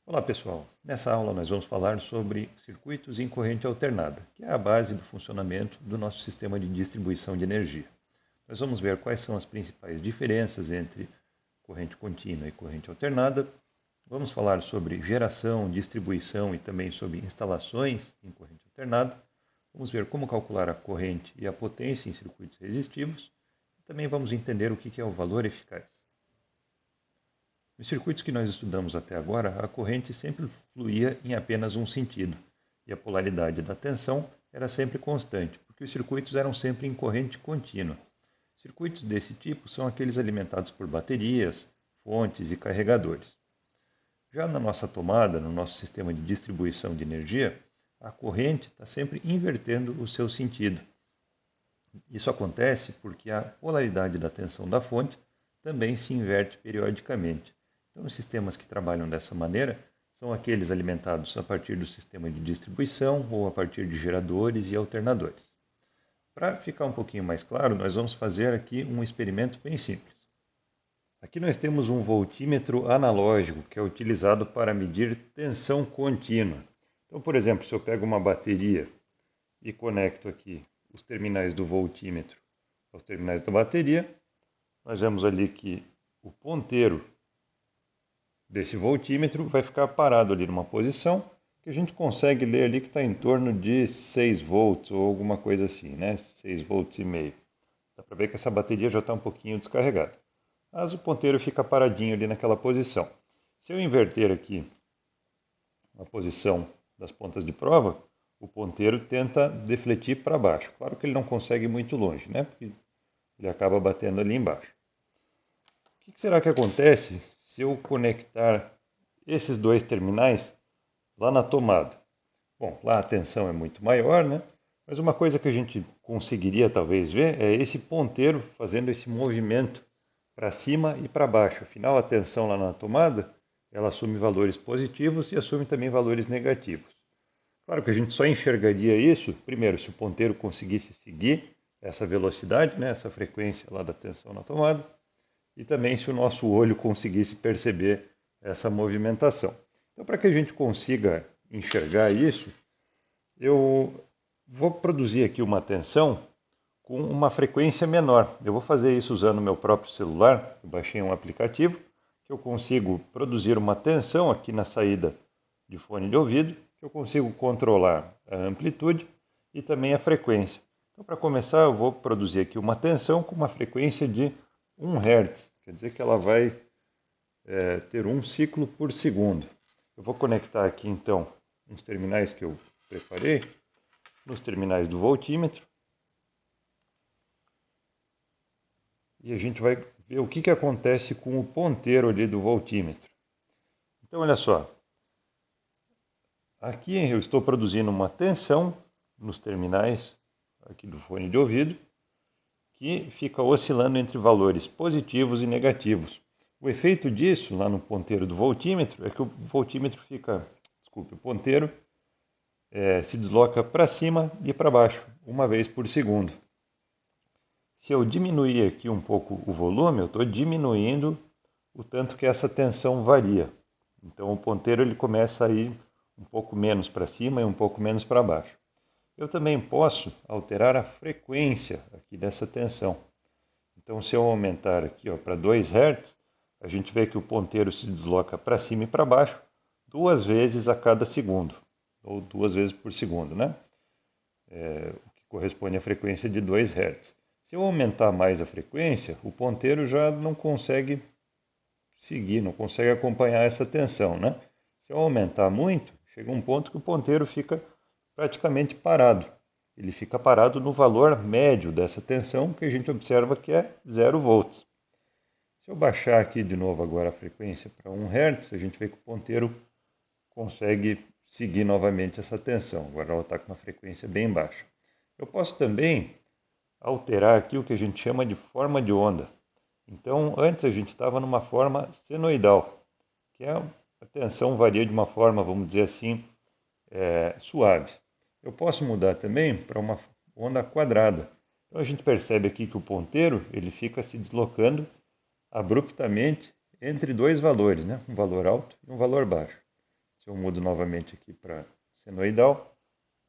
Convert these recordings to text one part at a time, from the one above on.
Olá pessoal, nessa aula nós vamos falar sobre circuitos em corrente alternada, que é a base do funcionamento do nosso sistema de distribuição de energia. Nós vamos ver quais são as principais diferenças entre corrente contínua e corrente alternada. Vamos falar sobre geração, distribuição e também sobre instalações em corrente alternada. Vamos ver como calcular a corrente e a potência em circuitos resistivos. E também vamos entender o que é o valor eficaz. Nos circuitos que nós estudamos até agora, a corrente sempre fluía em apenas um sentido, e a polaridade da tensão era sempre constante, porque os circuitos eram sempre em corrente contínua. Circuitos desse tipo são aqueles alimentados por baterias, fontes e carregadores. Já na nossa tomada, no nosso sistema de distribuição de energia, a corrente está sempre invertendo o seu sentido. Isso acontece porque a polaridade da tensão da fonte também se inverte periodicamente. Então, os sistemas que trabalham dessa maneira são aqueles alimentados a partir do sistema de distribuição ou a partir de geradores e alternadores. Para ficar um pouquinho mais claro, nós vamos fazer aqui um experimento bem simples. Aqui nós temos um voltímetro analógico que é utilizado para medir tensão contínua. Então, por exemplo, se eu pego uma bateria e conecto aqui os terminais do voltímetro aos terminais da bateria, nós vemos ali que o ponteiro desse voltímetro vai ficar parado ali numa posição que a gente consegue ler ali que está em torno de 6 volts ou alguma coisa assim, né? 6 volts e meio. Dá para ver que essa bateria já está um pouquinho descarregada. Mas o ponteiro fica paradinho ali naquela posição. Se eu inverter aqui a posição das pontas de prova, o ponteiro tenta defletir para baixo. Claro que ele não consegue muito longe, né? Porque ele acaba batendo ali embaixo. O que será que acontece se eu conectar esses dois terminais lá na tomada? Bom, lá a tensão é muito maior, né? Mas uma coisa que a gente conseguiria talvez ver é esse ponteiro fazendo esse movimento para cima e para baixo. Afinal, a tensão lá na tomada, ela assume valores positivos e assume também valores negativos. Claro que a gente só enxergaria isso, primeiro, se o ponteiro conseguisse seguir essa velocidade, né, essa frequência lá da tensão na tomada, e também se o nosso olho conseguisse perceber essa movimentação. Então, para que a gente consiga enxergar isso, eu vou produzir aqui uma tensão com uma frequência menor. Eu vou fazer isso usando o meu próprio celular. Eu baixei um aplicativo que eu consigo produzir uma tensão aqui na saída de fone de ouvido, que eu consigo controlar a amplitude e também a frequência. Então, para começar, eu vou produzir aqui uma tensão com uma frequência de 1 Hz, quer dizer que ela vai ter um ciclo por segundo. Eu vou conectar aqui então uns terminais que eu preparei, nos terminais do voltímetro, e a gente vai ver o que acontece com o ponteiro ali do voltímetro. Então olha só, aqui eu estou produzindo uma tensão nos terminais aqui do fone de ouvido, que fica oscilando entre valores positivos e negativos. O efeito disso, lá no ponteiro do voltímetro, é que o ponteiro se desloca para cima e para baixo, uma vez por segundo. Se eu diminuir aqui um pouco o volume, eu estou diminuindo o tanto que essa tensão varia. Então o ponteiro ele começa a ir um pouco menos para cima e um pouco menos para baixo. Eu também posso alterar a frequência aqui dessa tensão. Então, se eu aumentar aqui para 2 Hz, a gente vê que o ponteiro se desloca para cima e para baixo 2 vezes a cada segundo, ou 2 vezes por segundo, né? O que corresponde à frequência de 2 Hz. Se eu aumentar mais a frequência, o ponteiro já não consegue seguir, não consegue acompanhar essa tensão, né? Se eu aumentar muito, chega um ponto que o ponteiro fica praticamente parado. Ele fica parado no valor médio dessa tensão, que a gente observa que é 0 volts. Se eu baixar aqui de novo agora a frequência para 1 Hz, a gente vê que o ponteiro consegue seguir novamente essa tensão. Agora ela está com uma frequência bem baixa. Eu posso também alterar aqui o que a gente chama de forma de onda. Então, antes a gente estava numa forma senoidal, que a tensão varia de uma forma, vamos dizer assim, suave. Eu posso mudar também para uma onda quadrada. Então a gente percebe aqui que o ponteiro ele fica se deslocando abruptamente entre dois valores, né? Um valor alto e um valor baixo. Se eu mudo novamente aqui para senoidal,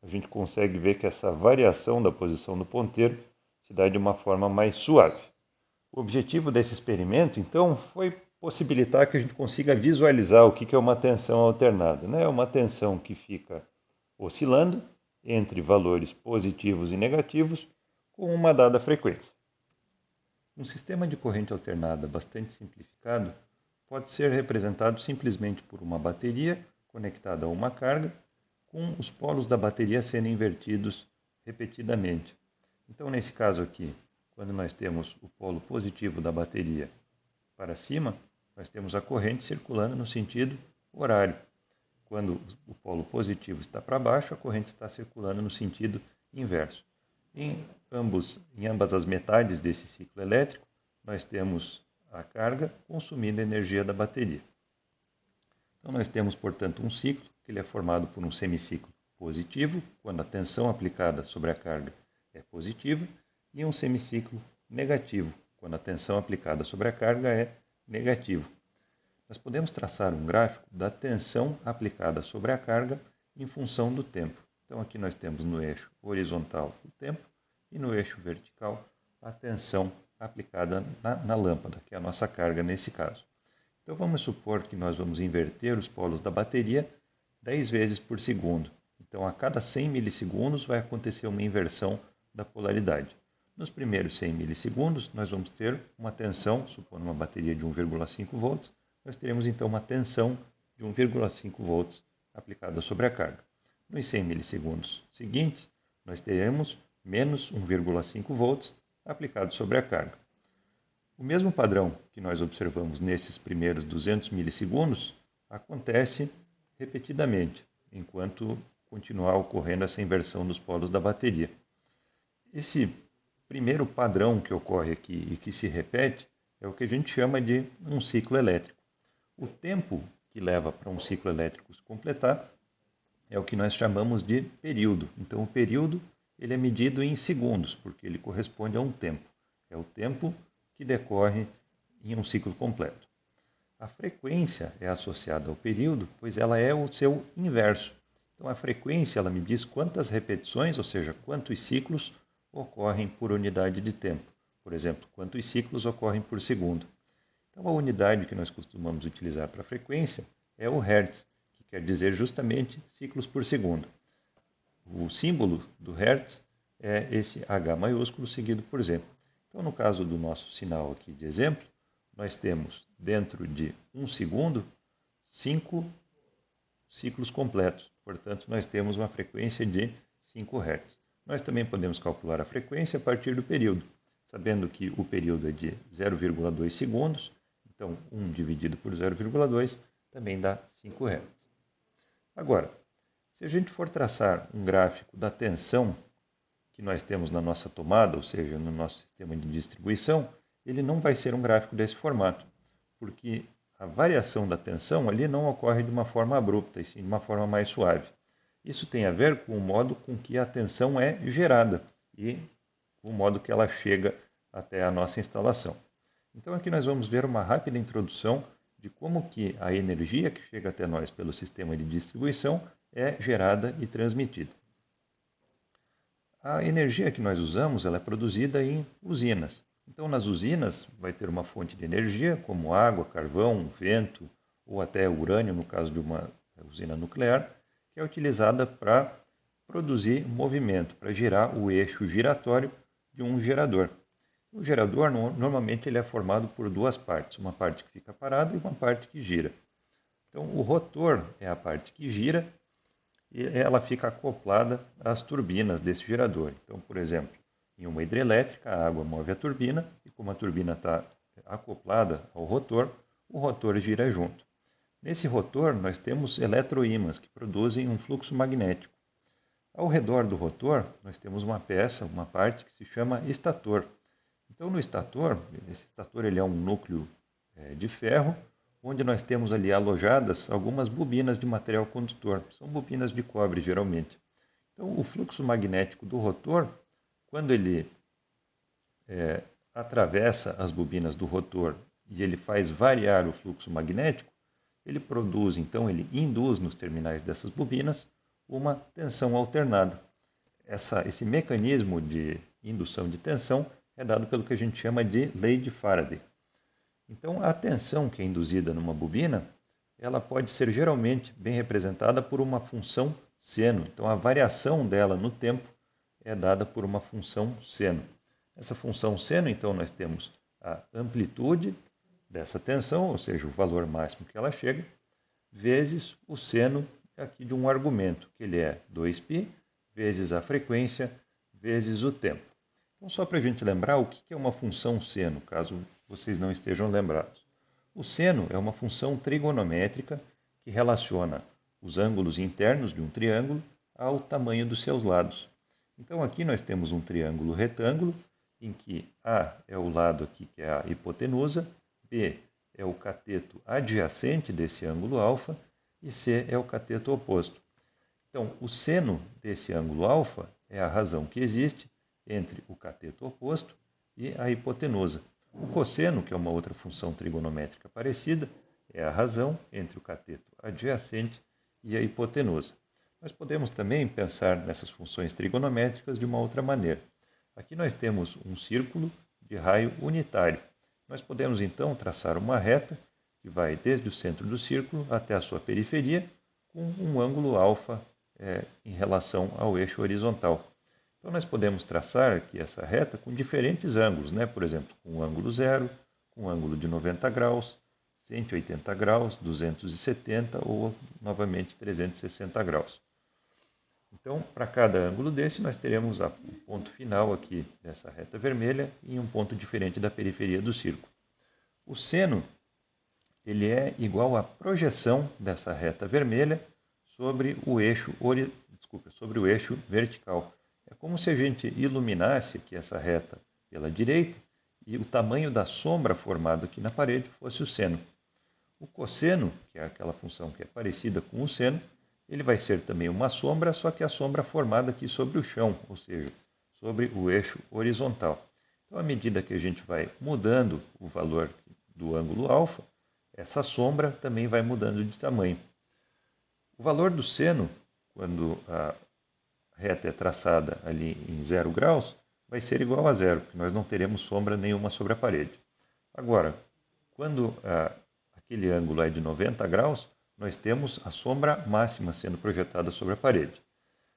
a gente consegue ver que essa variação da posição do ponteiro se dá de uma forma mais suave. O objetivo desse experimento, então, foi possibilitar que a gente consiga visualizar o que é uma tensão alternada. É uma tensão que fica oscilando entre valores positivos e negativos com uma dada frequência. Um sistema de corrente alternada bastante simplificado pode ser representado simplesmente por uma bateria conectada a uma carga, com os polos da bateria sendo invertidos repetidamente. Então, nesse caso aqui, quando nós temos o polo positivo da bateria para cima, nós temos a corrente circulando no sentido horário. Quando o polo positivo está para baixo, a corrente está circulando no sentido inverso. Em ambas as metades desse ciclo elétrico, nós temos a carga consumindo a energia da bateria. Então, nós temos, portanto, um ciclo que ele é formado por um semiciclo positivo, quando a tensão aplicada sobre a carga é positiva, e um semiciclo negativo, quando a tensão aplicada sobre a carga é negativa. Nós podemos traçar um gráfico da tensão aplicada sobre a carga em função do tempo. Então, aqui nós temos no eixo horizontal o tempo e no eixo vertical a tensão aplicada na lâmpada, que é a nossa carga nesse caso. Então, vamos supor que nós vamos inverter os polos da bateria 10 vezes por segundo. Então, a cada 100 milissegundos vai acontecer uma inversão da polaridade. Nos primeiros 100 milissegundos, nós vamos ter uma tensão, supondo uma bateria de 1,5 volts, nós teremos então uma tensão de 1,5 volts aplicada sobre a carga. Nos 100 milissegundos seguintes, nós teremos menos 1,5 volts aplicado sobre a carga. O mesmo padrão que nós observamos nesses primeiros 200 milissegundos acontece repetidamente, enquanto continuar ocorrendo essa inversão dos polos da bateria. Esse primeiro padrão que ocorre aqui e que se repete é o que a gente chama de um ciclo elétrico. O tempo que leva para um ciclo elétrico se completar é o que nós chamamos de período. Então, o período ele é medido em segundos, porque ele corresponde a um tempo. É o tempo que decorre em um ciclo completo. A frequência é associada ao período, pois ela é o seu inverso. Então, a frequência ela me diz quantas repetições, ou seja, quantos ciclos ocorrem por unidade de tempo. Por exemplo, quantos ciclos ocorrem por segundo. Então, a unidade que nós costumamos utilizar para a frequência é o Hertz, que quer dizer justamente ciclos por segundo. O símbolo do Hertz é esse H maiúsculo seguido por Z. Então, no caso do nosso sinal aqui de exemplo, nós temos dentro de 1 segundo 5 ciclos completos. Portanto, nós temos uma frequência de 5 Hz. Nós também podemos calcular a frequência a partir do período, sabendo que o período é de 0,2 segundos, então 1 dividido por 0,2 também dá 5 Hz. Agora, se a gente for traçar um gráfico da tensão que nós temos na nossa tomada, ou seja, no nosso sistema de distribuição, ele não vai ser um gráfico desse formato, porque a variação da tensão ali não ocorre de uma forma abrupta, e sim de uma forma mais suave. Isso tem a ver com o modo com que a tensão é gerada e com o modo que ela chega até a nossa instalação. Então aqui nós vamos ver uma rápida introdução de como que a energia que chega até nós pelo sistema de distribuição é gerada e transmitida. A energia que nós usamos ela é produzida em usinas. Então, nas usinas, vai ter uma fonte de energia, como água, carvão, vento ou até urânio, no caso de uma usina nuclear, que é utilizada para produzir movimento, para girar o eixo giratório de um gerador. O gerador, normalmente, ele é formado por duas partes, uma parte que fica parada e uma parte que gira. Então, o rotor é a parte que gira e ela fica acoplada às turbinas desse gerador. Então, por exemplo, em uma hidrelétrica, a água move a turbina e como a turbina está acoplada ao rotor, o rotor gira junto. Nesse rotor, nós temos eletroímãs que produzem um fluxo magnético. Ao redor do rotor, nós temos uma peça, uma parte que se chama estator. Então, no estator, esse estator ele é um núcleo de ferro, onde nós temos ali alojadas algumas bobinas de material condutor. São bobinas de cobre, geralmente. Então, o fluxo magnético do rotor, quando ele atravessa as bobinas do rotor e ele faz variar o fluxo magnético, ele produz, então, ele induz nos terminais dessas bobinas uma tensão alternada. Esse mecanismo de indução de tensão é dado pelo que a gente chama de lei de Faraday. Então, a tensão que é induzida numa bobina, ela pode ser geralmente bem representada por uma função seno. Então, a variação dela no tempo é dada por uma função seno. Essa função seno, então, nós temos a amplitude dessa tensão, ou seja, o valor máximo que ela chega, vezes o seno aqui de um argumento, que ele é 2π, vezes a frequência, vezes o tempo. Então, só para a gente lembrar o que é uma função seno, caso vocês não estejam lembrados. O seno é uma função trigonométrica que relaciona os ângulos internos de um triângulo ao tamanho dos seus lados. Então, aqui nós temos um triângulo retângulo, em que A é o lado aqui, que é a hipotenusa, B é o cateto adjacente desse ângulo alfa e C é o cateto oposto. Então, o seno desse ângulo alfa é a razão que existe entre o cateto oposto e a hipotenusa. O cosseno, que é uma outra função trigonométrica parecida, é a razão entre o cateto adjacente e a hipotenusa. Nós podemos também pensar nessas funções trigonométricas de uma outra maneira. Aqui nós temos um círculo de raio unitário. Nós podemos então traçar uma reta que vai desde o centro do círculo até a sua periferia, com um ângulo alfa em relação ao eixo horizontal. Então, nós podemos traçar aqui essa reta com diferentes ângulos, né? Por exemplo, com um ângulo zero, com um ângulo de 90 graus, 180 graus, 270 ou, novamente, 360 graus. Então, para cada ângulo desse, nós teremos o ponto final aqui dessa reta vermelha em um ponto diferente da periferia do círculo. O seno ele é igual à projeção dessa reta vermelha sobre o eixo vertical. É como se a gente iluminasse aqui essa reta pela direita e o tamanho da sombra formada aqui na parede fosse o seno. O cosseno, que é aquela função que é parecida com o seno, ele vai ser também uma sombra, só que a sombra formada aqui sobre o chão, ou seja, sobre o eixo horizontal. Então, à medida que a gente vai mudando o valor do ângulo alfa, essa sombra também vai mudando de tamanho. O valor do seno, quando a reta é traçada ali em 0 graus, vai ser igual a zero, porque nós não teremos sombra nenhuma sobre a parede. Agora, quando aquele ângulo é de 90 graus, nós temos a sombra máxima sendo projetada sobre a parede.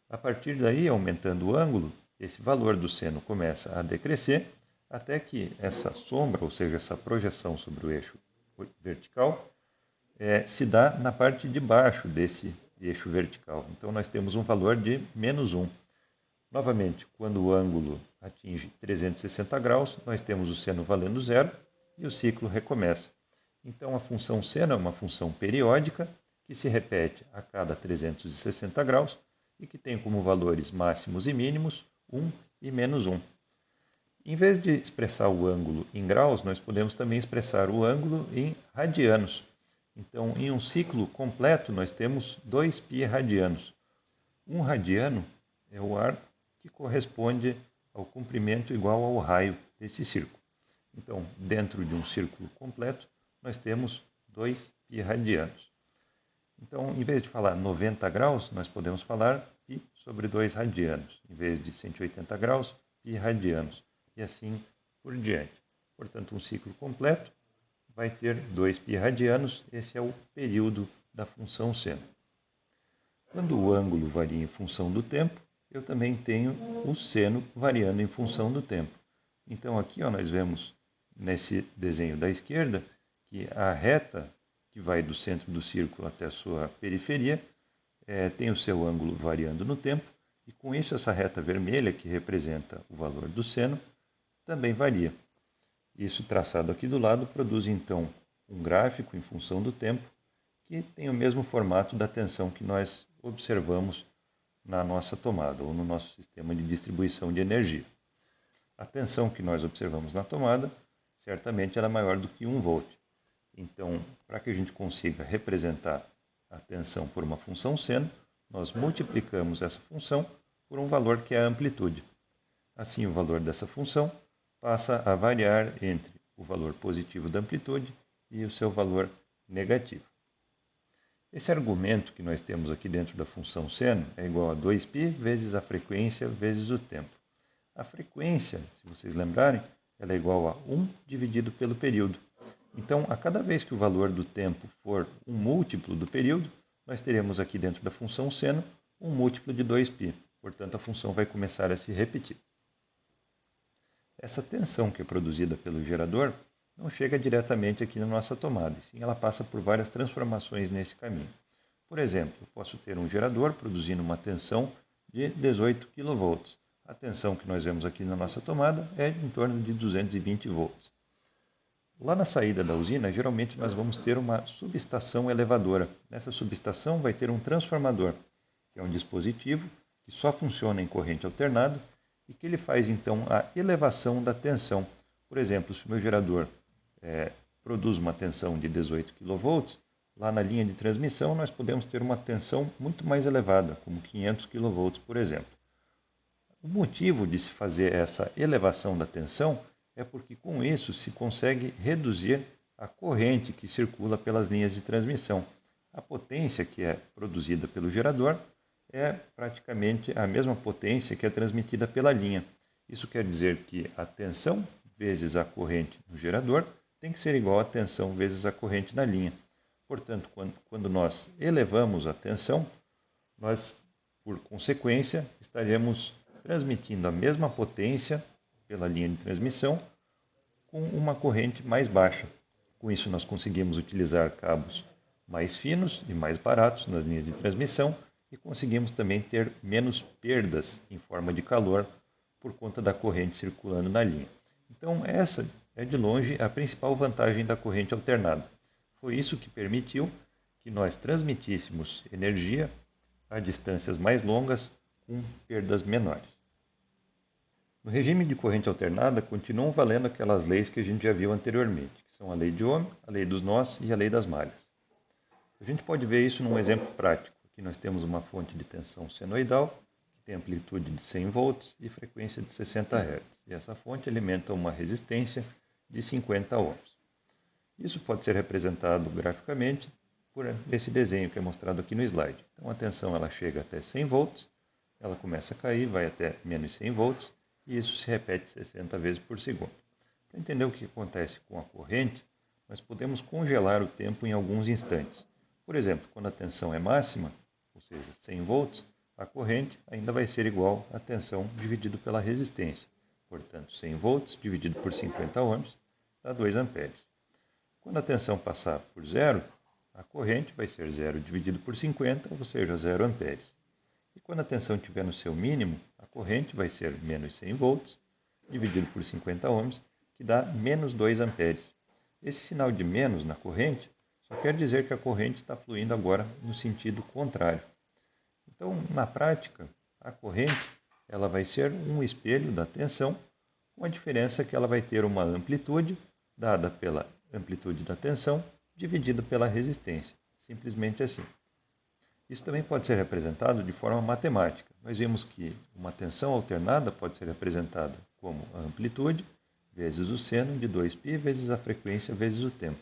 A partir daí, aumentando o ângulo, esse valor do seno começa a decrescer, até que essa sombra, ou seja, essa projeção sobre o eixo vertical, se dá na parte de baixo desse eixo vertical. Então, nós temos um valor de -1. Novamente, quando o ângulo atinge 360 graus, nós temos o seno valendo zero e o ciclo recomeça. Então, a função seno é uma função periódica que se repete a cada 360 graus e que tem como valores máximos e mínimos 1 e -1. Em vez de expressar o ângulo em graus, nós podemos também expressar o ângulo em radianos. Então, em um ciclo completo, nós temos 2π radianos. Um radiano é o arco que corresponde ao comprimento igual ao raio desse círculo. Então, dentro de um círculo completo, nós temos 2π radianos. Então, em vez de falar 90 graus, nós podemos falar π sobre 2 radianos. Em vez de 180 graus, π radianos. E assim por diante. Portanto, um ciclo completo vai ter 2π radianos. Esse é o período da função seno. Quando o ângulo varia em função do tempo, eu também tenho o seno variando em função do tempo. Então, aqui nós vemos nesse desenho da esquerda que a reta que vai do centro do círculo até a sua periferia tem o seu ângulo variando no tempo, e com isso essa reta vermelha, que representa o valor do seno, também varia. Isso traçado aqui do lado produz então um gráfico em função do tempo que tem o mesmo formato da tensão que nós observamos na nossa tomada ou no nosso sistema de distribuição de energia. A tensão que nós observamos na tomada certamente era maior do que 1 volt. Então, para que a gente consiga representar a tensão por uma função seno, nós multiplicamos essa função por um valor que é a amplitude. Assim, o valor dessa função passa a variar entre o valor positivo da amplitude e o seu valor negativo. Esse argumento que nós temos aqui dentro da função seno é igual a 2π vezes a frequência vezes o tempo. A frequência, se vocês lembrarem, ela é igual a 1 dividido pelo período. Então, a cada vez que o valor do tempo for um múltiplo do período, nós teremos aqui dentro da função seno um múltiplo de 2π. Portanto, a função vai começar a se repetir. Essa tensão que é produzida pelo gerador não chega diretamente aqui na nossa tomada, e sim ela passa por várias transformações nesse caminho. Por exemplo, eu posso ter um gerador produzindo uma tensão de 18 kV. A tensão que nós vemos aqui na nossa tomada é em torno de 220 volts. Lá na saída da usina, geralmente nós vamos ter uma subestação elevadora. Nessa subestação vai ter um transformador, que é um dispositivo que só funciona em corrente alternada e que ele faz então a elevação da tensão. Por exemplo, se o meu gerador produz uma tensão de 18 kV, lá na linha de transmissão nós podemos ter uma tensão muito mais elevada, como 500 kV, por exemplo. O motivo de se fazer essa elevação da tensão é porque com isso se consegue reduzir a corrente que circula pelas linhas de transmissão. A potência que é produzida pelo gerador é praticamente a mesma potência que é transmitida pela linha. Isso quer dizer que a tensão vezes a corrente no gerador tem que ser igual a tensão vezes a corrente na linha. Portanto, quando nós elevamos a tensão, nós, por consequência, estaremos transmitindo a mesma potência pela linha de transmissão com uma corrente mais baixa. Com isso, nós conseguimos utilizar cabos mais finos e mais baratos nas linhas de transmissão e conseguimos também ter menos perdas em forma de calor por conta da corrente circulando na linha. Então, essa é de longe a principal vantagem da corrente alternada. Foi isso que permitiu que nós transmitíssemos energia a distâncias mais longas com perdas menores. No regime de corrente alternada, continuam valendo aquelas leis que a gente já viu anteriormente, que são a lei de Ohm, a lei dos nós e a lei das malhas. A gente pode ver isso num exemplo prático. Aqui nós temos uma fonte de tensão senoidal, que tem amplitude de 100 volts e frequência de 60 Hz. E essa fonte alimenta uma resistência de 50 ohms. Isso pode ser representado graficamente por esse desenho que é mostrado aqui no slide. Então a tensão ela chega até 100 volts, ela começa a cair, vai até menos 100 volts, e isso se repete 60 vezes por segundo. Para entender o que acontece com a corrente, nós podemos congelar o tempo em alguns instantes. Por exemplo, quando a tensão é máxima, ou seja, 100 volts, a corrente ainda vai ser igual à tensão dividido pela resistência. Portanto, 100 volts dividido por 50 ohms dá 2 amperes. Quando a tensão passar por zero, a corrente vai ser 0 dividido por 50, ou seja, 0 amperes. E quando a tensão estiver no seu mínimo, a corrente vai ser menos 100 volts dividido por 50 ohms, que dá menos 2 amperes. Esse sinal de menos na corrente só quer dizer que a corrente está fluindo agora no sentido contrário. Então, na prática, a corrente ela vai ser um espelho da tensão, com a diferença que ela vai ter uma amplitude dada pela amplitude da tensão dividido pela resistência. Simplesmente assim. Isso também pode ser representado de forma matemática. Nós vimos que uma tensão alternada pode ser representada como a amplitude vezes o seno de 2π vezes a frequência vezes o tempo.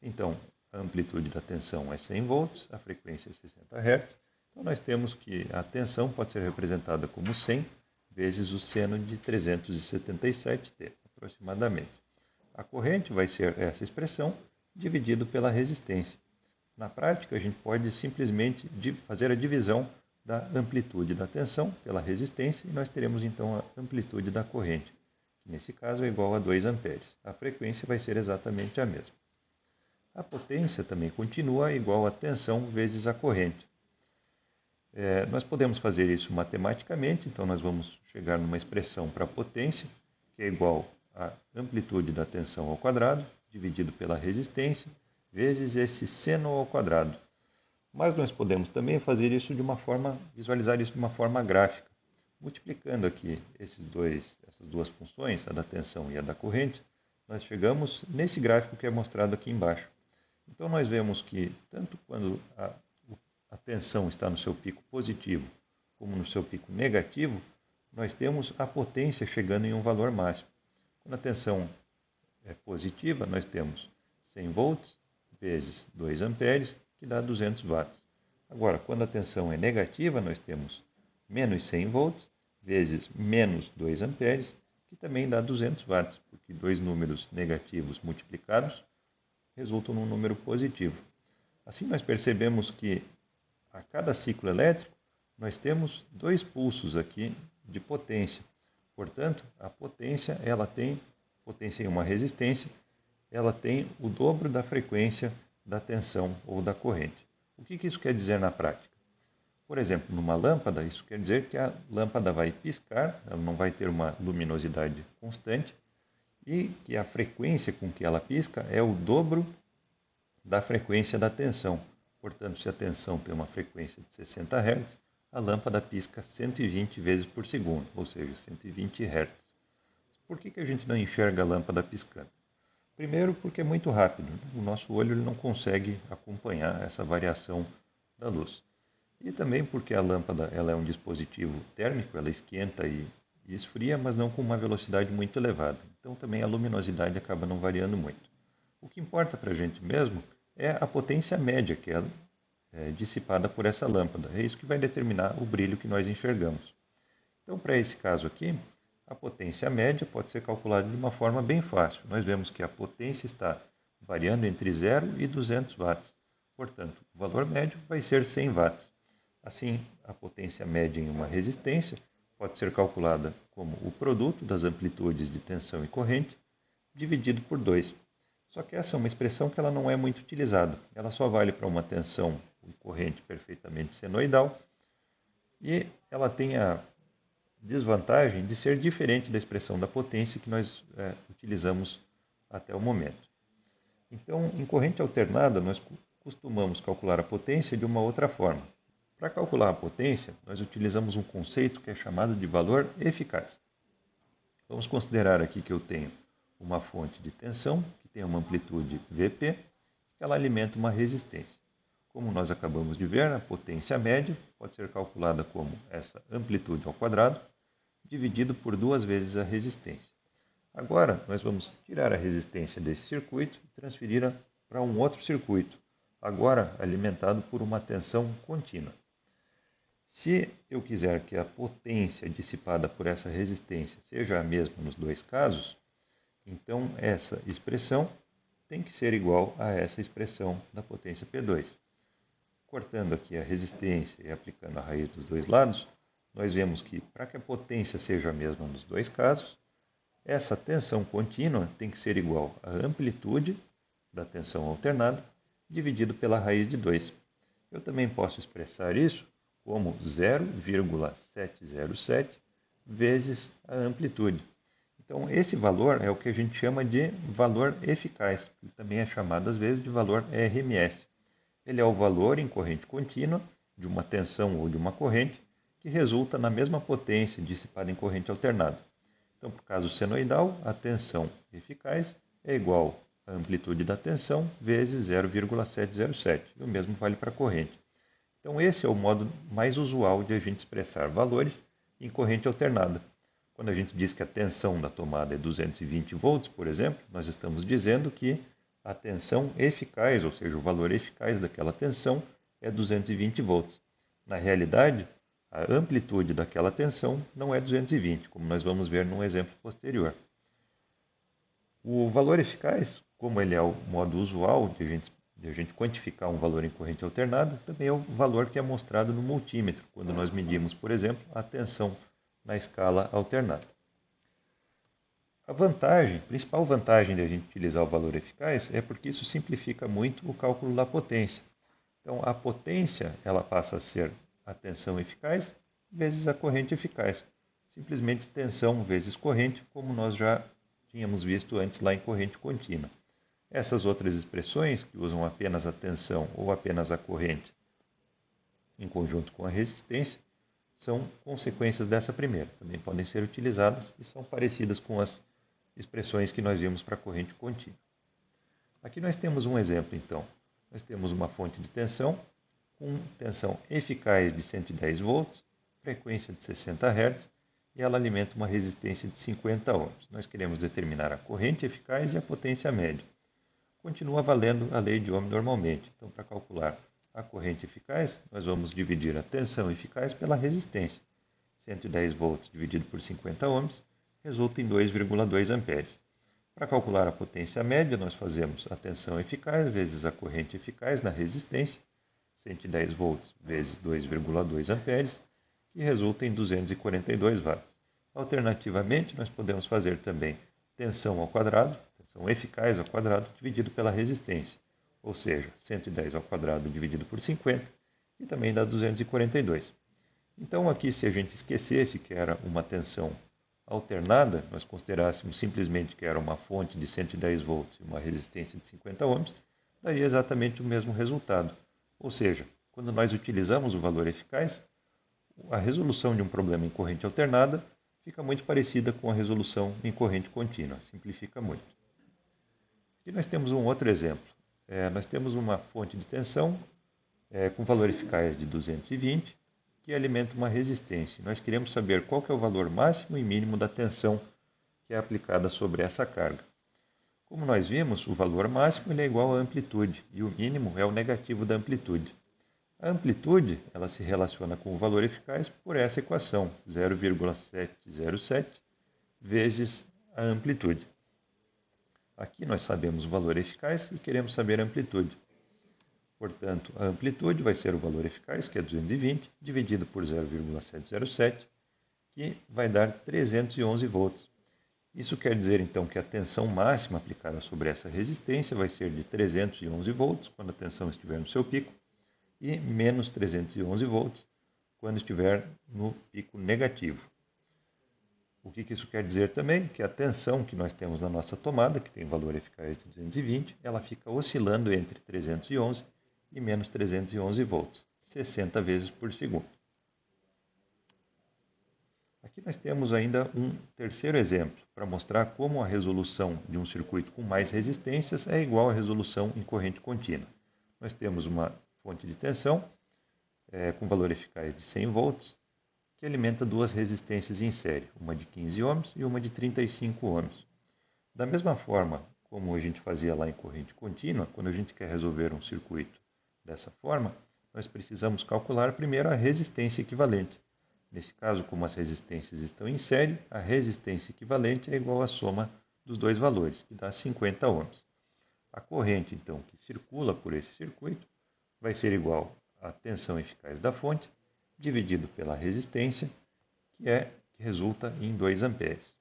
Então, a amplitude da tensão é 100 volts, a frequência é 60 Hz. Então, nós temos que a tensão pode ser representada como 100 vezes o seno de 377t, aproximadamente. A corrente vai ser essa expressão dividido pela resistência. Na prática, a gente pode simplesmente fazer a divisão da amplitude da tensão pela resistência e nós teremos então a amplitude da corrente, que nesse caso é igual a 2 amperes. A frequência vai ser exatamente a mesma. A potência também continua igual a tensão vezes a corrente. Nós podemos fazer isso matematicamente, então nós vamos chegar numa expressão para a potência, que é igual a amplitude da tensão ao quadrado, dividido pela resistência, vezes esse seno ao quadrado. Mas nós podemos também fazer isso de uma forma, visualizar isso de uma forma gráfica. Multiplicando aqui essas duas funções, a da tensão e a da corrente, nós chegamos nesse gráfico que é mostrado aqui embaixo. Então nós vemos que tanto quando a tensão está no seu pico positivo como no seu pico negativo, nós temos a potência chegando em um valor máximo. Quando a tensão é positiva, nós temos 100 volts vezes 2 amperes, que dá 200 watts. Agora, quando a tensão é negativa, nós temos menos 100 volts vezes menos 2 amperes, que também dá 200 watts, porque dois números negativos multiplicados resultam num número positivo. Assim, nós percebemos que a cada ciclo elétrico nós temos dois pulsos aqui de potência. Portanto, a potência, ela tem potência em uma resistência, ela tem o dobro da frequência da tensão ou da corrente. O que isso quer dizer na prática? Por exemplo, numa lâmpada, isso quer dizer que a lâmpada vai piscar, ela não vai ter uma luminosidade constante, e que a frequência com que ela pisca é o dobro da frequência da tensão. Portanto, se a tensão tem uma frequência de 60 Hz, a lâmpada pisca 120 vezes por segundo, ou seja, 120 Hz. Por que a gente não enxerga a lâmpada piscando? Primeiro, porque é muito rápido. O nosso olho ele não consegue acompanhar essa variação da luz. E também porque a lâmpada ela é um dispositivo térmico, ela esquenta e esfria, mas não com uma velocidade muito elevada. Então também a luminosidade acaba não variando muito. O que importa para a gente mesmo é a potência média que é dissipada por essa lâmpada. É isso que vai determinar o brilho que nós enxergamos. Então, para esse caso aqui, a potência média pode ser calculada de uma forma bem fácil. Nós vemos que a potência está variando entre 0 e 200 watts. Portanto, o valor médio vai ser 100 watts. Assim, a potência média em uma resistência pode ser calculada como o produto das amplitudes de tensão e corrente dividido por 2. Só que essa é uma expressão que ela não é muito utilizada. Ela só vale para uma tensão e corrente perfeitamente senoidal e ela tem a desvantagem de ser diferente da expressão da potência que nós utilizamos até o momento. Então, em corrente alternada, nós costumamos calcular a potência de uma outra forma. Para calcular a potência, nós utilizamos um conceito que é chamado de valor eficaz. Vamos considerar aqui que eu tenho uma fonte de tensão, que tem uma amplitude Vp, que ela alimenta uma resistência. Como nós acabamos de ver, a potência média pode ser calculada como essa amplitude ao quadrado, dividido por 2 vezes a resistência. Agora, nós vamos tirar a resistência desse circuito e transferi-la para um outro circuito, agora alimentado por uma tensão contínua. Se eu quiser que a potência dissipada por essa resistência seja a mesma nos dois casos, então essa expressão tem que ser igual a essa expressão da potência P2. Cortando aqui a resistência e aplicando a raiz dos dois lados, nós vemos que para que a potência seja a mesma nos dois casos, essa tensão contínua tem que ser igual à amplitude da tensão alternada dividido pela raiz de 2. Eu também posso expressar isso como 0,707 vezes a amplitude. Então, esse valor é o que a gente chama de valor eficaz, que também é chamado às vezes de valor RMS. Ele é o valor em corrente contínua de uma tensão ou de uma corrente que resulta na mesma potência dissipada em corrente alternada. Então, para o caso senoidal, a tensão eficaz é igual à amplitude da tensão vezes 0,707. E o mesmo vale para a corrente. Então, esse é o modo mais usual de a gente expressar valores em corrente alternada. Quando a gente diz que a tensão da tomada é 220 volts, por exemplo, nós estamos dizendo que a tensão eficaz, ou seja, o valor eficaz daquela tensão é 220 volts. Na realidade, a amplitude daquela tensão não é 220, como nós vamos ver num exemplo posterior. O valor eficaz, como ele é o modo usual de a gente quantificar um valor em corrente alternada, também é o valor que é mostrado no multímetro, quando nós medimos, por exemplo, a tensão na escala alternada. A principal vantagem de a gente utilizar o valor eficaz é porque isso simplifica muito o cálculo da potência. Então, a potência ela passa a ser a tensão eficaz vezes a corrente eficaz. Simplesmente tensão vezes corrente, como nós já tínhamos visto antes lá em corrente contínua. Essas outras expressões, que usam apenas a tensão ou apenas a corrente em conjunto com a resistência, são consequências dessa primeira. Também podem ser utilizadas e são parecidas com as expressões que nós vimos para a corrente contínua. Aqui nós temos um exemplo, então. Nós temos uma fonte de tensão com tensão eficaz de 110 volts, frequência de 60 Hz, e ela alimenta uma resistência de 50 ohms. Nós queremos determinar a corrente eficaz e a potência média. Continua valendo a lei de Ohm normalmente. Então, para calcular a corrente eficaz, nós vamos dividir a tensão eficaz pela resistência. 110 volts dividido por 50 ohms resulta em 2,2 amperes. Para calcular a potência média, nós fazemos a tensão eficaz vezes a corrente eficaz na resistência, 110 volts vezes 2,2 amperes, que resulta em 242 watts. Alternativamente, nós podemos fazer também tensão ao quadrado, tensão eficaz ao quadrado, dividido pela resistência, ou seja, 110 ao quadrado dividido por 50, e também dá 242. Então, aqui, se a gente esquecesse que era uma tensão alternada, nós considerássemos simplesmente que era uma fonte de 110 volts e uma resistência de 50 ohms, daria exatamente o mesmo resultado. Ou seja, quando nós utilizamos o valor eficaz, a resolução de um problema em corrente alternada fica muito parecida com a resolução em corrente contínua, simplifica muito. E nós temos um outro exemplo. Nós temos uma fonte de tensão com valor eficaz de 220, que alimenta uma resistência. Nós queremos saber qual que é o valor máximo e mínimo da tensão que é aplicada sobre essa carga. Como nós vimos, o valor máximo ele é igual à amplitude e o mínimo é o negativo da amplitude. A amplitude ela se relaciona com o valor eficaz por essa equação, 0,707 vezes a amplitude. Aqui nós sabemos o valor eficaz e queremos saber a amplitude. Portanto, a amplitude vai ser o valor eficaz, que é 220, dividido por 0,707, que vai dar 311 volts. Isso quer dizer, então, que a tensão máxima aplicada sobre essa resistência vai ser de 311 volts, quando a tensão estiver no seu pico, e menos 311 volts, quando estiver no pico negativo. O que isso quer dizer também? Que a tensão que nós temos na nossa tomada, que tem valor eficaz de 220, ela fica oscilando entre 311 e menos 311 volts, 60 vezes por segundo. Aqui nós temos ainda um terceiro exemplo, para mostrar como a resolução de um circuito com mais resistências é igual à resolução em corrente contínua. Nós temos uma fonte de tensão com valor eficaz de 100 volts, que alimenta duas resistências em série, uma de 15 ohms e uma de 35 ohms. Da mesma forma como a gente fazia lá em corrente contínua, quando a gente quer resolver um circuito dessa forma, nós precisamos calcular primeiro a resistência equivalente. Nesse caso, como as resistências estão em série, a resistência equivalente é igual à soma dos dois valores, que dá 50 ohms. A corrente, então, que circula por esse circuito vai ser igual à tensão eficaz da fonte, dividido pela resistência, que resulta em 2 amperes.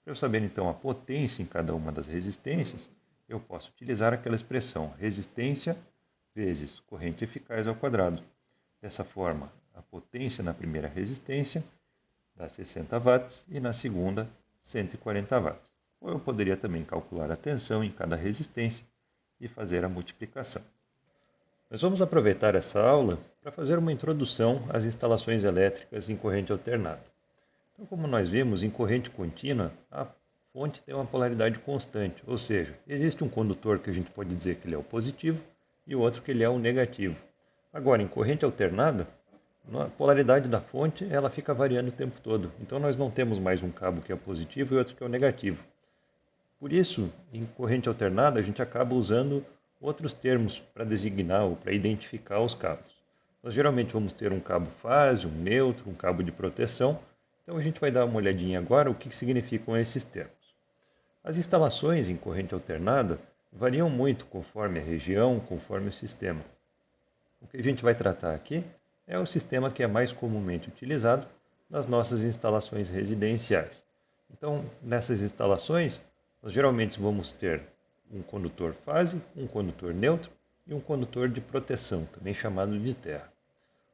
Para eu saber, então, a potência em cada uma das resistências, eu posso utilizar aquela expressão resistência vezes corrente eficaz ao quadrado. Dessa forma, a potência na primeira resistência dá 60 watts e na segunda 140 watts. Ou eu poderia também calcular a tensão em cada resistência e fazer a multiplicação. Nós vamos aproveitar essa aula para fazer uma introdução às instalações elétricas em corrente alternada. Então, como nós vimos, em corrente contínua, a fonte tem uma polaridade constante, ou seja, existe um condutor que a gente pode dizer que ele é o positivo e o outro que ele é o negativo. Agora, em corrente alternada, a polaridade da fonte ela fica variando o tempo todo. Então, nós não temos mais um cabo que é o positivo e outro que é o negativo. Por isso, em corrente alternada, a gente acaba usando outros termos para designar ou para identificar os cabos. Nós geralmente vamos ter um cabo fase, um neutro, um cabo de proteção. Então, a gente vai dar uma olhadinha agora o que significam esses termos. As instalações em corrente alternada variam muito conforme a região, conforme o sistema. O que a gente vai tratar aqui é o sistema que é mais comumente utilizado nas nossas instalações residenciais. Então, nessas instalações, nós geralmente vamos ter um condutor fase, um condutor neutro e um condutor de proteção, também chamado de terra.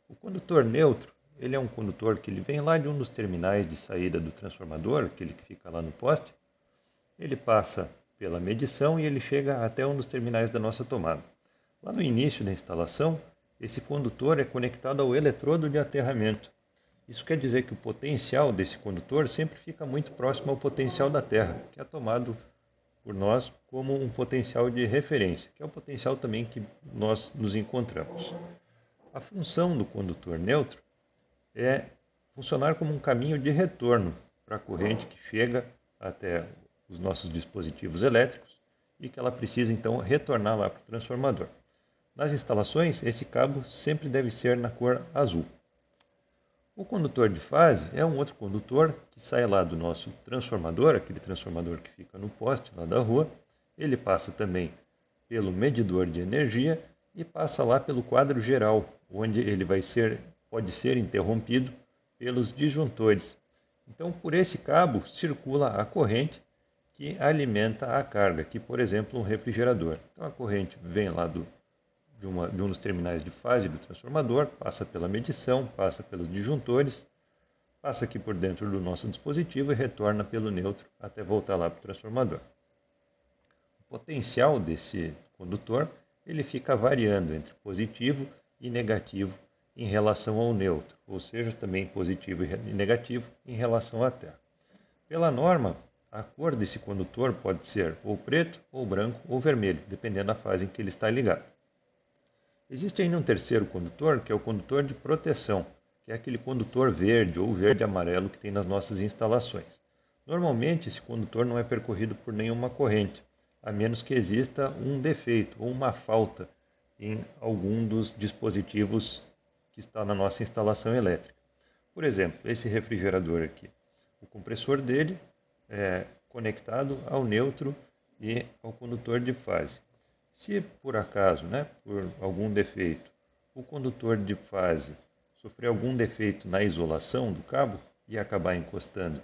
O condutor neutro, ele é um condutor que ele vem lá de um dos terminais de saída do transformador, aquele que fica lá no poste. Ele passa pela medição e ele chega até um dos terminais da nossa tomada. Lá no início da instalação, esse condutor é conectado ao eletrodo de aterramento. Isso quer dizer que o potencial desse condutor sempre fica muito próximo ao potencial da terra, que é tomado por nós como um potencial de referência, que é o potencial também que nós nos encontramos. A função do condutor neutro é funcionar como um caminho de retorno para a corrente que chega até os nossos dispositivos elétricos e que ela precisa então retornar lá para o transformador. Nas instalações, esse cabo sempre deve ser na cor azul. O condutor de fase é um outro condutor que sai lá do nosso transformador, aquele transformador que fica no poste lá da rua. Ele passa também pelo medidor de energia e passa lá pelo quadro geral, onde ele pode ser interrompido pelos disjuntores. Então, por esse cabo circula a corrente que alimenta a carga, que, por exemplo, um refrigerador. Então, a corrente vem lá de um dos terminais de fase do transformador, passa pela medição, passa pelos disjuntores, passa aqui por dentro do nosso dispositivo e retorna pelo neutro até voltar lá para o transformador. O potencial desse condutor ele fica variando entre positivo e negativo em relação ao neutro, ou seja, também positivo e negativo em relação à Terra. Pela norma, a cor desse condutor pode ser ou preto, ou branco, ou vermelho, dependendo da fase em que ele está ligado. Existe ainda um terceiro condutor, que é o condutor de proteção, que é aquele condutor verde ou verde-amarelo que tem nas nossas instalações. Normalmente, esse condutor não é percorrido por nenhuma corrente, a menos que exista um defeito ou uma falta em algum dos dispositivos que está na nossa instalação elétrica. Por exemplo, esse refrigerador aqui. O compressor dele é conectado ao neutro e ao condutor de fase. Se por acaso, por algum defeito, o condutor de fase sofrer algum defeito na isolação do cabo e acabar encostando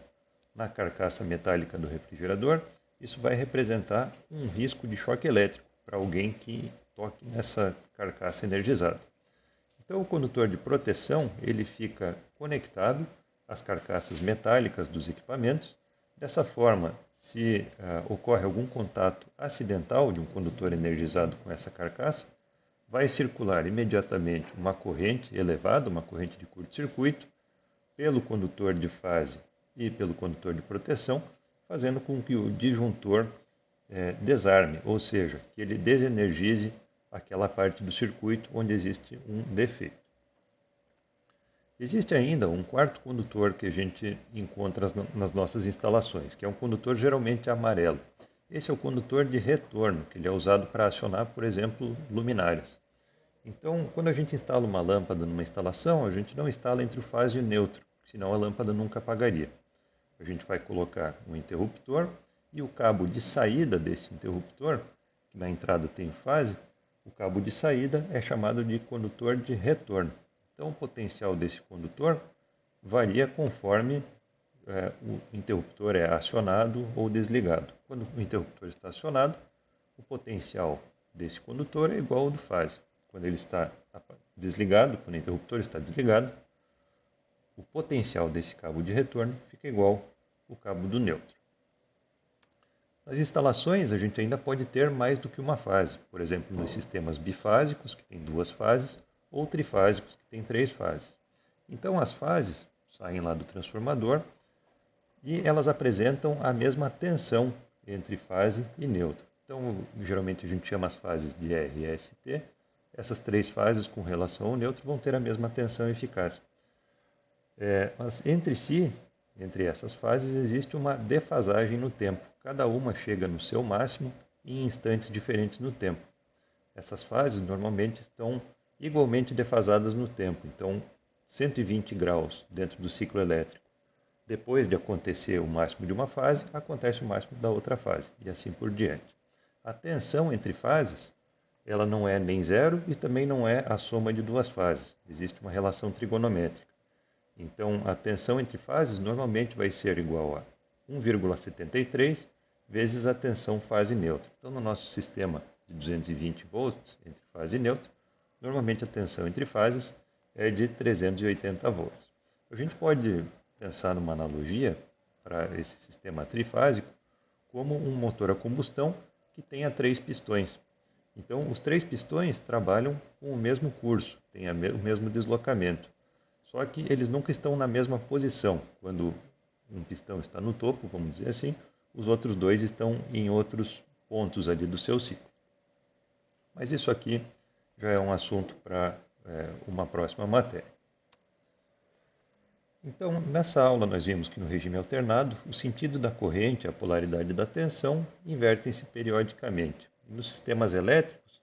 na carcaça metálica do refrigerador, isso vai representar um risco de choque elétrico para alguém que toque nessa carcaça energizada. Então, o condutor de proteção ele fica conectado às carcaças metálicas dos equipamentos. Dessa forma, se ocorre algum contato acidental de um condutor energizado com essa carcaça, vai circular imediatamente uma corrente elevada, uma corrente de curto-circuito, pelo condutor de fase e pelo condutor de proteção, fazendo com que o disjuntor desarme, ou seja, que ele desenergize aquela parte do circuito onde existe um defeito. Existe ainda um quarto condutor que a gente encontra nas nossas instalações, que é um condutor geralmente amarelo. Esse é o condutor de retorno, que ele é usado para acionar, por exemplo, luminárias. Então, quando a gente instala uma lâmpada numa instalação, a gente não instala entre o fase e o neutro, senão a lâmpada nunca apagaria. A gente vai colocar um interruptor e o cabo de saída desse interruptor, que na entrada tem fase, o cabo de saída é chamado de condutor de retorno. Então, o potencial desse condutor varia conforme o interruptor é acionado ou desligado. Quando o interruptor está acionado, o potencial desse condutor é igual ao do fase. Quando ele está desligado, quando o interruptor está desligado, o potencial desse cabo de retorno fica igual ao cabo do neutro. Nas instalações, a gente ainda pode ter mais do que uma fase. Por exemplo, nos sistemas bifásicos, que tem 2 fases, ou trifásicos, que tem 3 fases. Então, as fases saem lá do transformador e elas apresentam a mesma tensão entre fase e neutro. Então, geralmente a gente chama as fases de R e ST. Essas 3 fases com relação ao neutro vão ter a mesma tensão e eficácia. Mas entre essas fases, existe uma defasagem no tempo. Cada uma chega no seu máximo em instantes diferentes no tempo. Essas fases normalmente estão igualmente defasadas no tempo. Então, 120 graus dentro do ciclo elétrico. Depois de acontecer o máximo de uma fase, acontece o máximo da outra fase, e assim por diante. A tensão entre fases, ela não é nem zero e também não é a soma de 2 fases. Existe uma relação trigonométrica. Então, a tensão entre fases normalmente vai ser igual a 1,73 vezes a tensão fase neutra. Então, no nosso sistema de 220 volts entre fase e neutro, normalmente a tensão entre fases é de 380 volts. A gente pode pensar numa analogia para esse sistema trifásico como um motor a combustão que tenha 3 pistões. Então, os 3 pistões trabalham com o mesmo curso, têm o mesmo deslocamento. Só que eles nunca estão na mesma posição. Quando um pistão está no topo, vamos dizer assim, os outros 2 estão em outros pontos ali do seu ciclo. Mas isso aqui já é um assunto para uma próxima matéria. Então, nessa aula nós vimos que no regime alternado, o sentido da corrente e a polaridade da tensão invertem-se periodicamente. Nos sistemas elétricos,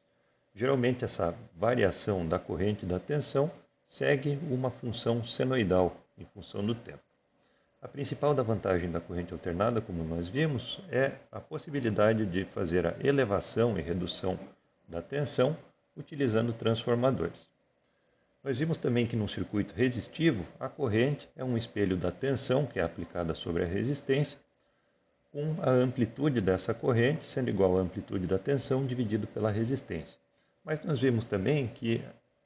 Geralmente essa variação da corrente e da tensão segue uma função senoidal em função do tempo. A principal da vantagem da corrente alternada, como nós vimos, é a possibilidade de fazer a elevação e redução da tensão utilizando transformadores. Nós vimos também que num circuito resistivo, a corrente é um espelho da tensão que é aplicada sobre a resistência, com a amplitude dessa corrente sendo igual à amplitude da tensão dividido pela resistência. Mas nós vimos também que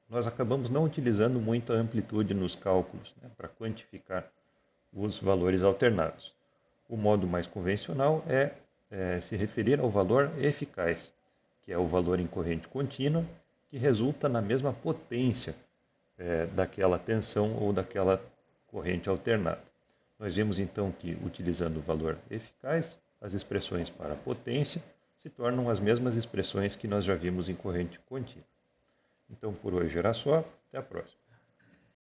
nós acabamos não utilizando muito a amplitude nos cálculos, para quantificar os valores alternados. O modo mais convencional é se referir ao valor eficaz, que é o valor em corrente contínua, que resulta na mesma potência daquela tensão ou daquela corrente alternada. Nós vimos então que, utilizando o valor eficaz, as expressões para a potência se tornam as mesmas expressões que nós já vimos em corrente contínua. Então, por hoje era só. Até a próxima.